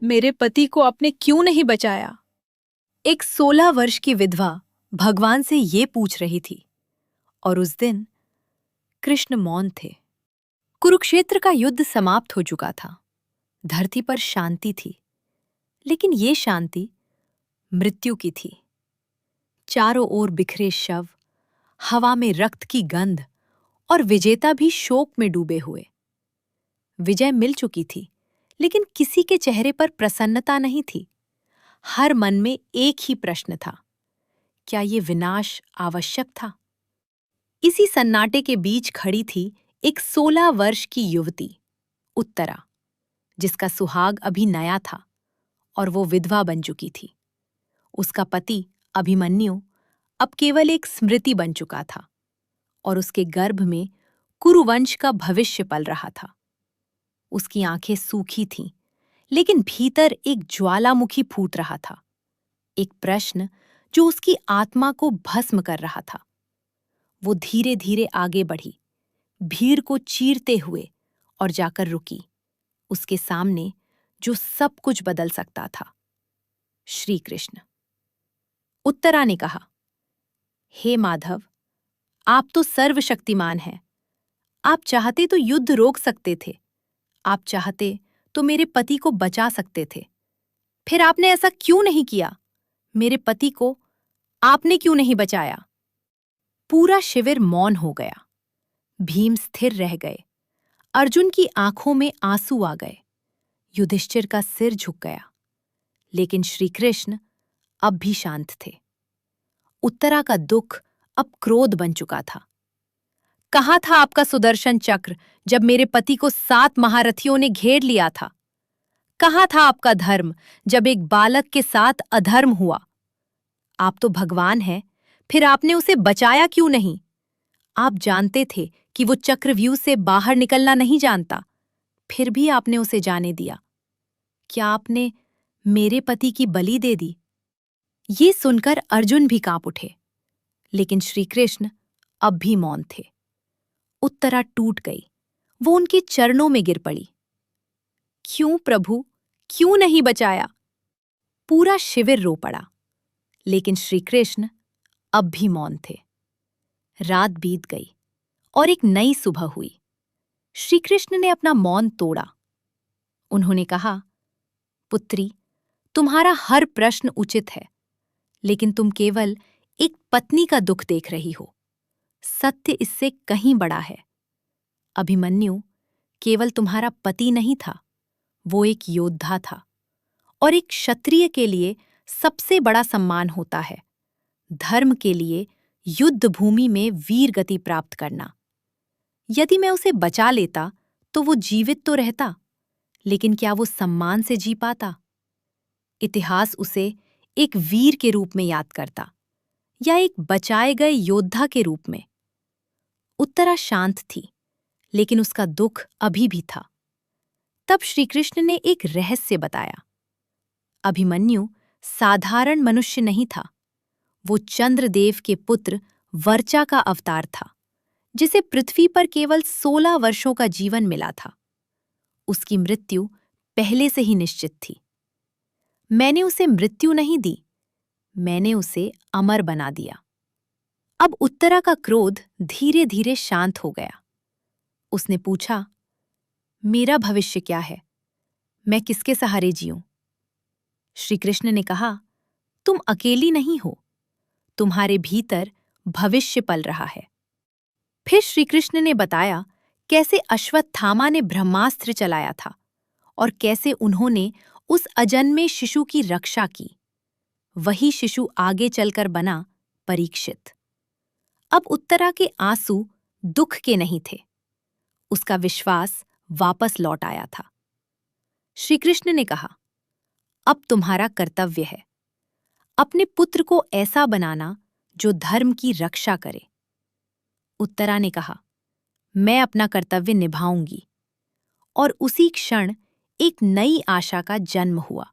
मेरे पति को आपने क्यों नहीं बचाया? एक 16 वर्ष की विधवा भगवान से ये पूछ रही थी। और उस दिन कृष्ण मौन थे। कुरुक्षेत्र का युद्ध समाप्त हो चुका था। धरती पर शांति थी, लेकिन ये शांति मृत्यु की थी। चारों ओर बिखरे शव, हवा में रक्त की गंध, और विजेता भी शोक में डूबे हुए। विजय मिल चुकी थी, लेकिन किसी के चेहरे पर प्रसन्नता नहीं थी। हर मन में एक ही प्रश्न था, क्या ये विनाश आवश्यक था? इसी सन्नाटे के बीच खड़ी थी एक 16 वर्ष की युवती, उत्तरा, जिसका सुहाग अभी नया था और वो विधवा बन चुकी थी। उसका पति अभिमन्यु अब केवल एक स्मृति बन चुका था और उसके गर्भ में कुरुवंश का भविष्य पल रहा था। उसकी आंखें सूखी थीं, लेकिन भीतर एक ज्वालामुखी फूट रहा था, एक प्रश्न जो उसकी आत्मा को भस्म कर रहा था। वो धीरे धीरे आगे बढ़ी, भीड़ को चीरते हुए, और जाकर रुकी उसके सामने जो सब कुछ बदल सकता था, श्री कृष्ण। उत्तरा ने कहा, हे माधव, आप तो सर्वशक्तिमान हैं। आप चाहते तो युद्ध रोक सकते थे। आप चाहते तो मेरे पति को बचा सकते थे। फिर आपने ऐसा क्यों नहीं किया? मेरे पति को आपने क्यों नहीं बचाया? पूरा शिविर मौन हो गया। भीम स्थिर रह गए। अर्जुन की आंखों में आंसू आ गए। युधिष्ठिर का सिर झुक गया। लेकिन श्री कृष्ण अब भी शांत थे। उत्तरा का दुख अब क्रोध बन चुका था। कहाँ था आपका सुदर्शन चक्र जब मेरे पति को 7 महारथियों ने घेर लिया था? कहाँ था आपका धर्म जब एक बालक के साथ अधर्म हुआ? आप तो भगवान हैं, फिर आपने उसे बचाया क्यों नहीं? आप जानते थे कि वो चक्रव्यूह से बाहर निकलना नहीं जानता, फिर भी आपने उसे जाने दिया। क्या आपने मेरे पति की बलि दे दी? ये सुनकर अर्जुन भी कांप उठे, लेकिन श्री कृष्ण अब भी मौन थे। उत्तरा टूट गई। वो उनके चरणों में गिर पड़ी। क्यों प्रभु, क्यों नहीं बचाया? पूरा शिविर रो पड़ा, लेकिन श्री कृष्ण अब भी मौन थे। रात बीत गई और एक नई सुबह हुई। श्री कृष्ण ने अपना मौन तोड़ा। उन्होंने कहा, पुत्री, तुम्हारा हर प्रश्न उचित है, लेकिन तुम केवल एक पत्नी का दुख देख रही हो। सत्य इससे कहीं बड़ा है। अभिमन्यु केवल तुम्हारा पति नहीं था, वो एक योद्धा था, और एक क्षत्रिय के लिए सबसे बड़ा सम्मान होता है धर्म के लिए युद्ध भूमि में वीर गति प्राप्त करना। यदि मैं उसे बचा लेता तो वो जीवित तो रहता, लेकिन क्या वो सम्मान से जी पाता? इतिहास उसे एक वीर के रूप में याद करता, या एक बचाए गए योद्धा के रूप में। उत्तरा शांत थी, लेकिन उसका दुख अभी भी था। तब श्रीकृष्ण ने एक रहस्य बताया। अभिमन्यु साधारण मनुष्य नहीं था। वो चंद्रदेव के पुत्र वर्चा का अवतार था, जिसे पृथ्वी पर केवल 16 वर्षों का जीवन मिला था। उसकी मृत्यु पहले से ही निश्चित थी। मैंने उसे मृत्यु नहीं दी, मैंने उसे अमर बना दिया। अब उत्तरा का क्रोध धीरे धीरे शांत हो गया। उसने पूछा, मेरा भविष्य क्या है? मैं किसके सहारे जीऊं? श्री कृष्ण ने कहा, तुम अकेली नहीं हो, तुम्हारे भीतर भविष्य पल रहा है। फिर श्री कृष्ण ने बताया कैसे अश्वत्थामा ने ब्रह्मास्त्र चलाया था और कैसे उन्होंने उस अजन्मे शिशु की रक्षा की। वही शिशु आगे चलकर बना परीक्षित। अब उत्तरा के आंसू दुख के नहीं थे, उसका विश्वास वापस लौट आया था। श्री कृष्ण ने कहा, अब तुम्हारा कर्तव्य है अपने पुत्र को ऐसा बनाना जो धर्म की रक्षा करे। उत्तरा ने कहा, मैं अपना कर्तव्य निभाऊंगी। और उसी क्षण एक नई आशा का जन्म हुआ।